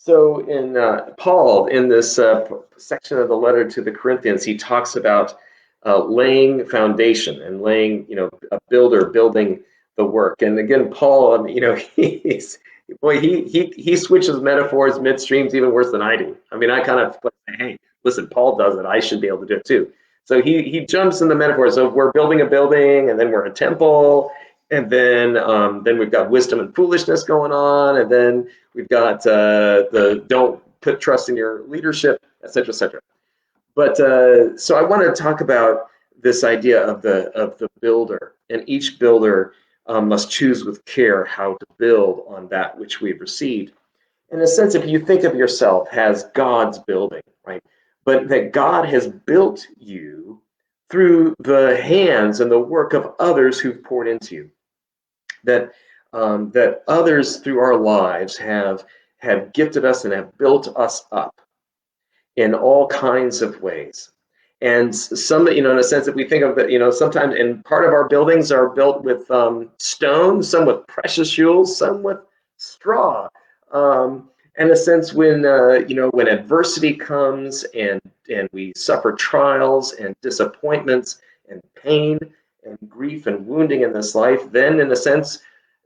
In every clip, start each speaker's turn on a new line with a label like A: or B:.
A: So in Paul, in this section of the letter to the Corinthians, he talks about laying foundation and laying, a builder building the work. And again, Paul, he switches metaphors midstreams even worse than I do. I mean, I kind of say, hey, listen, Paul does it, I should be able to do it too. So he jumps in the metaphors of we're building a building, and then we're a temple, and then we've got wisdom and foolishness going on, and then we've got the don't put trust in your leadership, et cetera, et cetera. But so I want to talk about this idea of the builder, and each builder must choose with care how to build on that which we've received. In a sense, if you think of yourself as God's building, right? But that God has built you through the hands and the work of others who've poured into you. That others through our lives have gifted us and have built us up in all kinds of ways. And some, in a sense, if we think of it, sometimes, and part of our buildings are built with stone, some with precious jewels, some with straw. In a sense, when adversity comes and we suffer trials and disappointments and pain and grief and wounding in this life, then in a sense,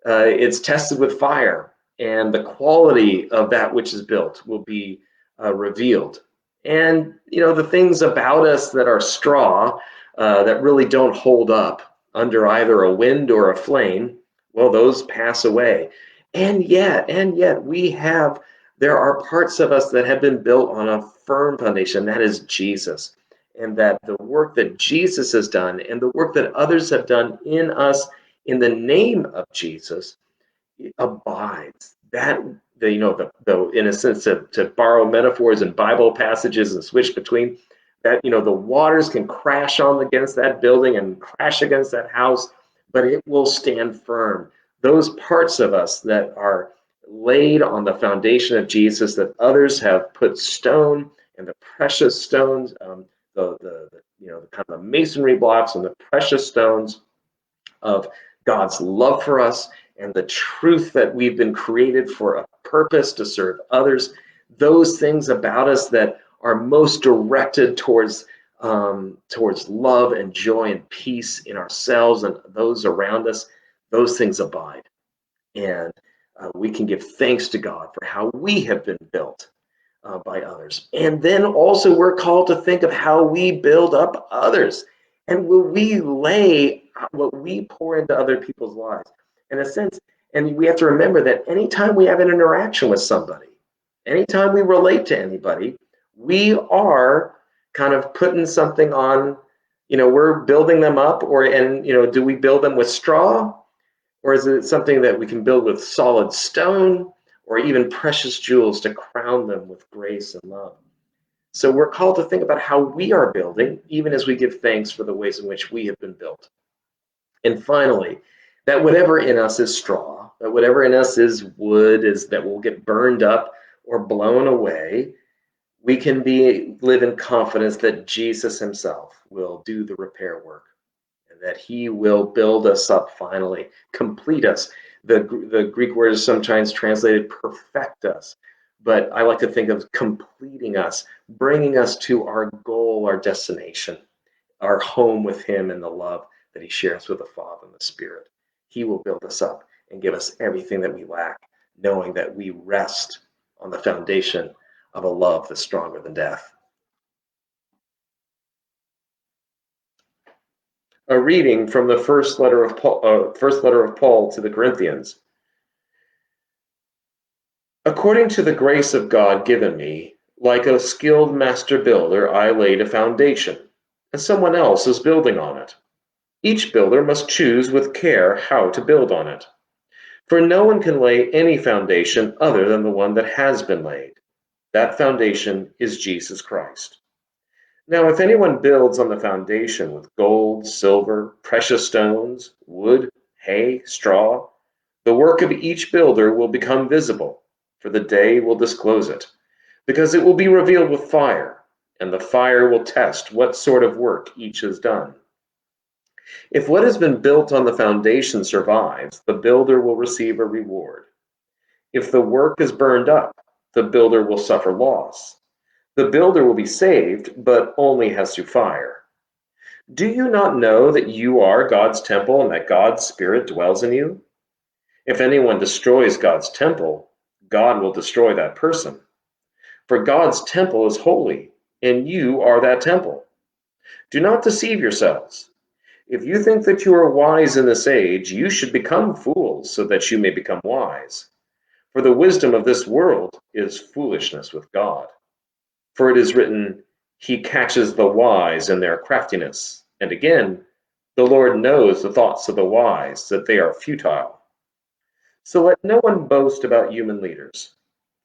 A: it's tested with fire, and the quality of that which is built will be revealed. And the things about us that are straw, that really don't hold up under either a wind or a flame, well, those pass away. And yet there are parts of us that have been built on a firm foundation, that is Jesus. And that the work that Jesus has done and the work that others have done in us in the name of Jesus abides. That in a sense, to borrow metaphors and Bible passages and switch between that, the waters can crash on against that building and crash against that house, but it will stand firm. Those parts of us that are laid on the foundation of Jesus, that others have put stone and the precious stones, the kind of masonry blocks and the precious stones of God's love for us and the truth that we've been created for a purpose to serve others, those things about us that are most directed towards love and joy and peace in ourselves and those around us, those things abide. And we can give thanks to God for how we have been built by others. And then also we're called to think of how we build up others. And will we lay what we pour into other people's lives? In a sense, and we have to remember that anytime we have an interaction with somebody, anytime we relate to anybody, we are kind of putting something on, we're building them up, do we build them with straw? Or is it something that we can build with solid stone or even precious jewels to crown them with grace and love? So we're called to think about how we are building, even as we give thanks for the ways in which we have been built. And finally, that whatever in us is straw, that whatever in us is wood, is that will get burned up or blown away, we can live in confidence that Jesus himself will do the repair work, and that he will build us up finally, complete us. The Greek word is sometimes translated perfect us, but I like to think of completing us, bringing us to our goal, our destination, our home with him in the love that he shares with the Father and the Spirit. He will build us up and give us everything that we lack, knowing that we rest on the foundation of a love that's stronger than death. A reading from the first letter of Paul to the Corinthians. According to the grace of God given me, like a skilled master builder, I laid a foundation, and someone else is building on it. Each builder must choose with care how to build on it. For no one can lay any foundation other than the one that has been laid. That foundation is Jesus Christ. Now, if anyone builds on the foundation with gold, silver, precious stones, wood, hay, straw, the work of each builder will become visible, for the day will disclose it, because it will be revealed with fire, and the fire will test what sort of work each has done. If what has been built on the foundation survives, the builder will receive a reward. If the work is burned up, the builder will suffer loss. The builder will be saved, but only has through fire. Do you not know that you are God's temple and that God's Spirit dwells in you? If anyone destroys God's temple, God will destroy that person. For God's temple is holy, and you are that temple. Do not deceive yourselves. If you think that you are wise in this age, you should become fools so that you may become wise. For the wisdom of this world is foolishness with God. For it is written, He catches the wise in their craftiness. And again, the Lord knows the thoughts of the wise, that they are futile. So let no one boast about human leaders.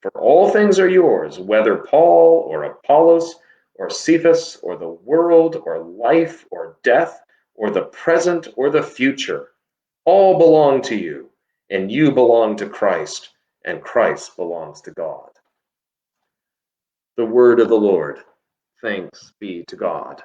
A: For all things are yours, whether Paul or Apollos or Cephas or the world or life or death or the present or the future. All belong to you, and you belong to Christ, and Christ belongs to God. The word of the Lord. Thanks be to God.